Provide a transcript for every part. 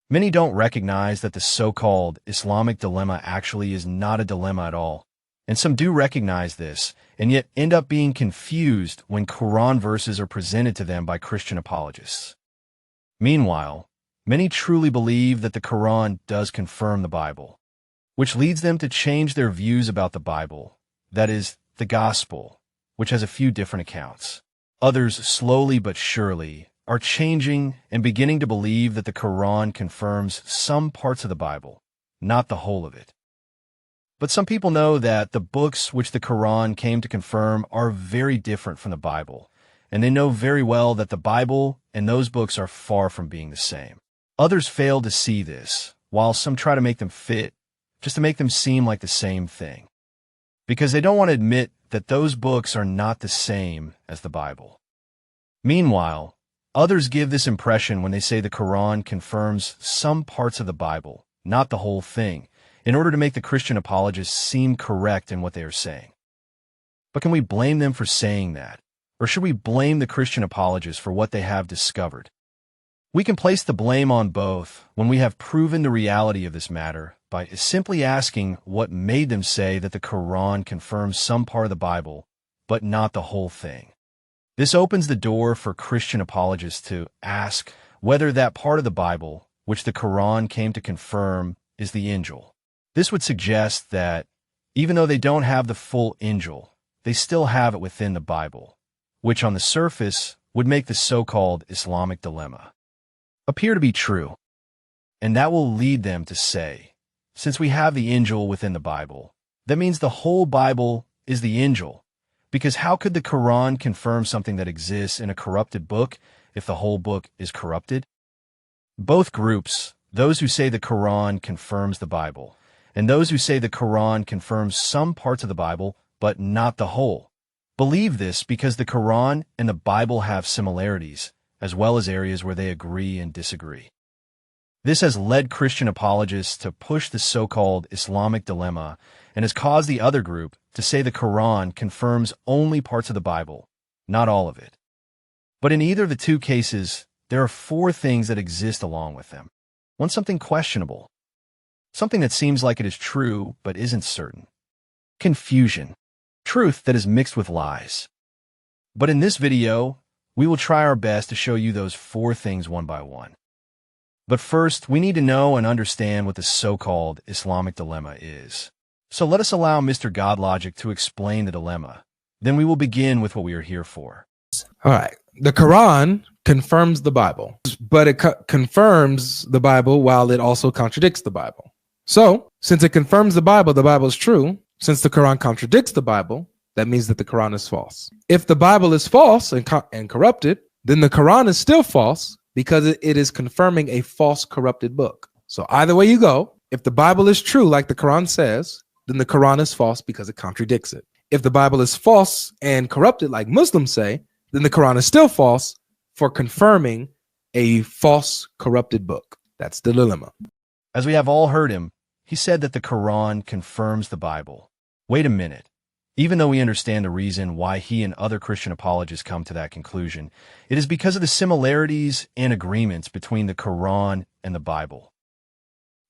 Many don't recognize that the so-called Islamic dilemma actually is not a dilemma at all. And some do recognize this, and yet end up being confused when Quran verses are presented to them by Christian apologists. Meanwhile, many truly believe that the Quran does confirm the Bible, which leads them to change their views about the Bible, that is, the Gospel, which has a few different accounts. Others, slowly but surely, are changing and beginning to believe that the Quran confirms some parts of the Bible, not the whole of it. But some people know that the books which the Quran came to confirm are very different from the Bible, and they know very well that the Bible and those books are far from being the same. Others fail to see this, while some try to make them fit, just to make them seem like the same thing, because they don't want to admit that those books are not the same as the Bible. Meanwhile, others give this impression when they say the Quran confirms some parts of the Bible, not the whole thing, in order to make the Christian apologists seem correct in what they are saying. But can we blame them for saying that? Or should we blame the Christian apologists for what they have discovered? We can place the blame on both when we have proven the reality of this matter by simply asking what made them say that the Quran confirms some part of the Bible, but not the whole thing. This opens the door for Christian apologists to ask whether that part of the Bible, which the Quran came to confirm, is the Injil. This would suggest that, even though they don't have the full Injil, they still have it within the Bible, which on the surface would make the so-called Islamic dilemma appear to be true. And that will lead them to say, since we have the Injil within the Bible, that means the whole Bible is the Injil, because how could the Quran confirm something that exists in a corrupted book if the whole book is corrupted? Both groups, those who say the Quran confirms the Bible, and those who say the Quran confirms some parts of the Bible, but not the whole, believe this because the Quran and the Bible have similarities, as well as areas where they agree and disagree. This has led Christian apologists to push the so-called Islamic dilemma and has caused the other group to say the Quran confirms only parts of the Bible, not all of it. But in either of the two cases, there are four things that exist along with them. One, something questionable. Something that seems like it is true but isn't certain. Confusion. Truth that is mixed with lies. But in this video, we will try our best to show you those four things one by one. But first, we need to know and understand what the so-called Islamic dilemma is. So let us allow Mr. Godlogic to explain the dilemma. Then we will begin with what we are here for. All right. The Quran confirms the Bible, but it confirms the Bible while it also contradicts the Bible. So, since it confirms the Bible is true. Since the Quran contradicts the Bible, that means that the Quran is false. If the Bible is false and corrupted, then the Quran is still false because it is confirming a false, corrupted book. So either way you go, if the Bible is true, like the Quran says, then the Quran is false because it contradicts it. If the Bible is false and corrupted, like Muslims say, then the Quran is still false for confirming a false, corrupted book. That's the dilemma. As we have all heard him, he said that the Quran confirms the Bible. Wait a minute. Even though we understand the reason why he and other Christian apologists come to that conclusion, it is because of the similarities and agreements between the Quran and the Bible.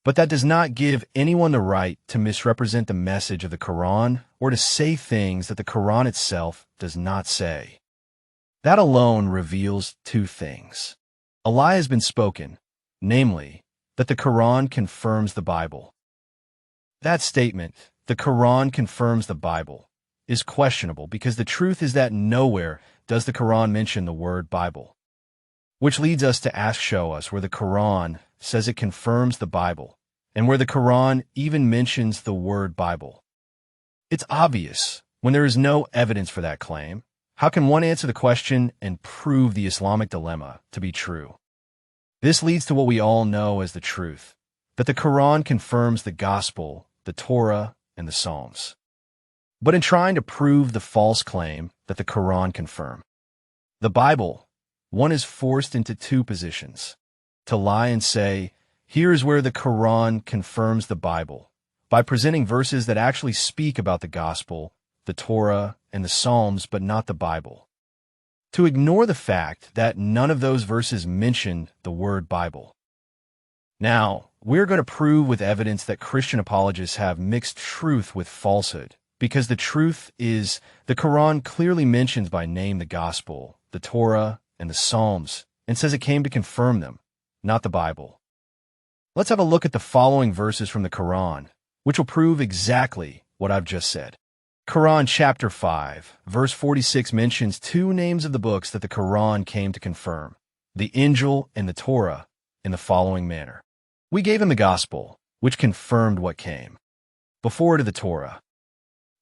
But that does not give anyone the right to misrepresent the message of the Quran or to say things that the Quran itself does not say. That alone reveals two things. A lie has been spoken, namely, that the Quran confirms the Bible. That statement, the Quran confirms the Bible, is questionable because the truth is that nowhere does the Quran mention the word Bible. Which leads us to show us where the Quran says it confirms the Bible, and where the Quran even mentions the word Bible. It's obvious, when there is no evidence for that claim, how can one answer the question and prove the Islamic dilemma to be true? This leads to what we all know as the truth, that the Quran confirms the Gospel, the Torah, and the Psalms. But in trying to prove the false claim that the Quran confirms the Bible, one is forced into two positions: to lie and say, here is where the Quran confirms the Bible, by presenting verses that actually speak about the Gospel, the Torah, and the Psalms, but not the Bible. To ignore the fact that none of those verses mention the word Bible. Now, we're going to prove with evidence that Christian apologists have mixed truth with falsehood, because the truth is the Quran clearly mentions by name the Gospel, the Torah, and the Psalms, and says it came to confirm them, not the Bible. Let's have a look at the following verses from the Quran, which will prove exactly what I've just said. Quran chapter 5, verse 46 mentions two names of the books that the Quran came to confirm, the Injil and the Torah, in the following manner. We gave him the Gospel, which confirmed what came before to the Torah.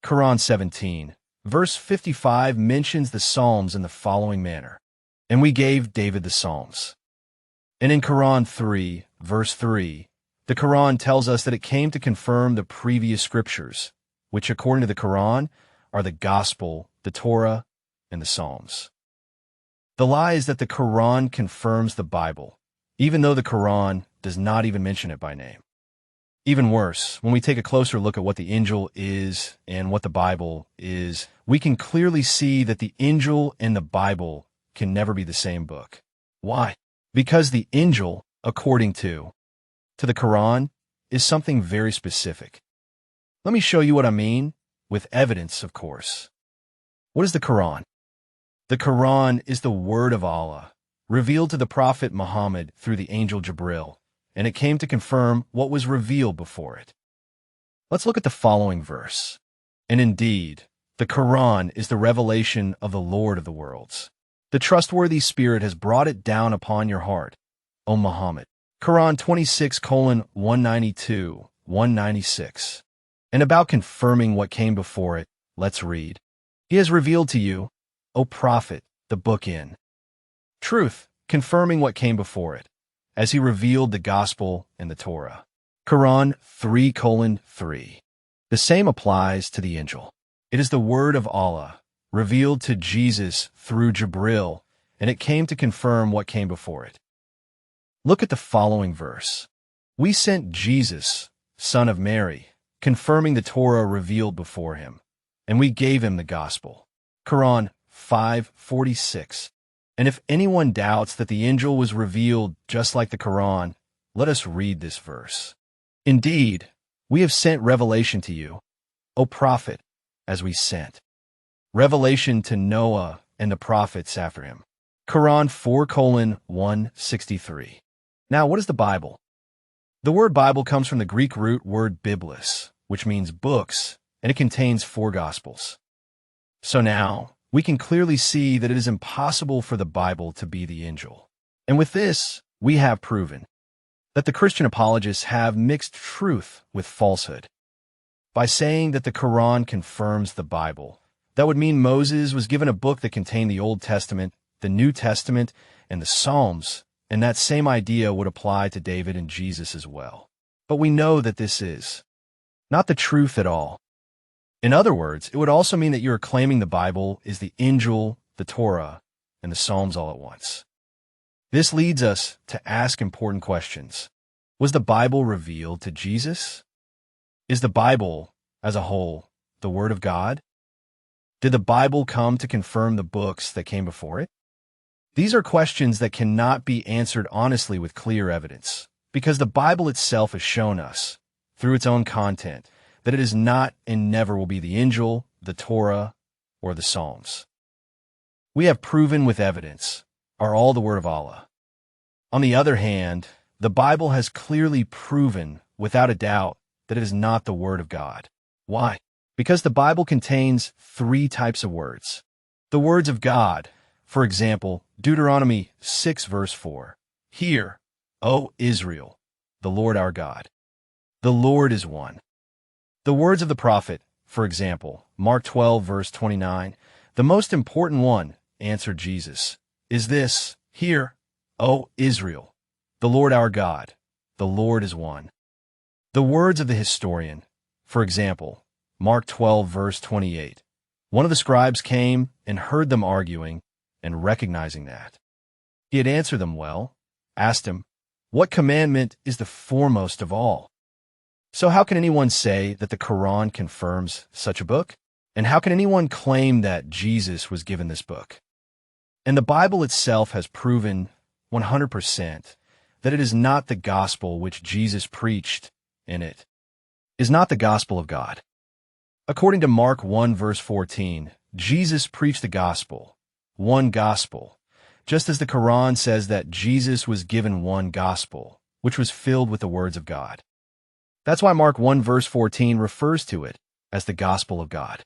Quran 17, verse 55 mentions the Psalms in the following manner, and we gave David the Psalms. And in Quran 3, verse 3, the Quran tells us that it came to confirm the previous scriptures, which according to the Quran are the Gospel, the Torah, and the Psalms. The lie is that the Quran confirms the Bible, even though the Quran does not even mention it by name. Even worse, when we take a closer look at what the Injil is and what the Bible is, we can clearly see that the Injil and the Bible can never be the same book. Why? Because the Injil, according to the Quran, is something very specific. Let me show you what I mean, with evidence, of course. What is the Quran? The Quran is the word of Allah, revealed to the Prophet Muhammad through the angel Jibril, and it came to confirm what was revealed before it. Let's look at the following verse. And indeed, the Quran is the revelation of the Lord of the worlds. The trustworthy Spirit has brought it down upon your heart, O Muhammad. Quran 26:192, 196. And about confirming what came before it, let's read. He has revealed to you, O Prophet, the book in truth, confirming what came before it, as he revealed the Gospel and the Torah. Quran 3:3. The same applies to the Injil. It is the word of Allah, revealed to Jesus through Jibril, and it came to confirm what came before it. Look at the following verse. We sent Jesus, son of Mary, confirming the Torah revealed before him, and we gave him the Gospel. Quran 5:46. And if anyone doubts that the Injil was revealed just like the Quran, let us read this verse. Indeed, we have sent revelation to you, O Prophet, as we sent revelation to Noah and the prophets after him. Quran 4:163. Now, what is the Bible? The word Bible comes from the Greek root word biblos, which means books, and it contains 4 Gospels. So now, we can clearly see that it is impossible for the Bible to be the Injil. And with this, we have proven that the Christian apologists have mixed truth with falsehood. By saying that the Quran confirms the Bible, that would mean Moses was given a book that contained the Old Testament, the New Testament, and the Psalms, and that same idea would apply to David and Jesus as well. But we know that this is not the truth at all. In other words, it would also mean that you are claiming the Bible is the Injil, the Torah, and the Psalms all at once. This leads us to ask important questions. Was the Bible revealed to Jesus? Is the Bible, as a whole, the Word of God? Did the Bible come to confirm the books that came before it? These are questions that cannot be answered honestly with clear evidence, because the Bible itself has shown us, through its own content, that it is not and never will be the Injil, the Torah, or the Psalms. We have proven with evidence are all the Word of Allah. On the other hand, the Bible has clearly proven, without a doubt, that it is not the Word of God. Why? Because the Bible contains 3 types of words. The words of God, for example, Deuteronomy 6 verse 4. Hear, O Israel, the Lord our God. The Lord is one. The words of the prophet, for example, Mark 12 verse 29. The most important one, answered Jesus, is this, Hear, O Israel, the Lord our God, the Lord is one. The words of the historian, for example, Mark 12 verse 28. One of the scribes came and heard them arguing, and recognizing that he had answered them well, asked him, What commandment is the foremost of all? So how can anyone say that the Quran confirms such a book? And how can anyone claim that Jesus was given this book? And the Bible itself has proven 100% that it is not the gospel which Jesus preached in it, is not the gospel of God. According to Mark 1 verse 14, Jesus preached the gospel, one gospel, just as the Quran says that Jesus was given one gospel, which was filled with the words of God. That's why Mark 1 verse 14 refers to it as the gospel of God.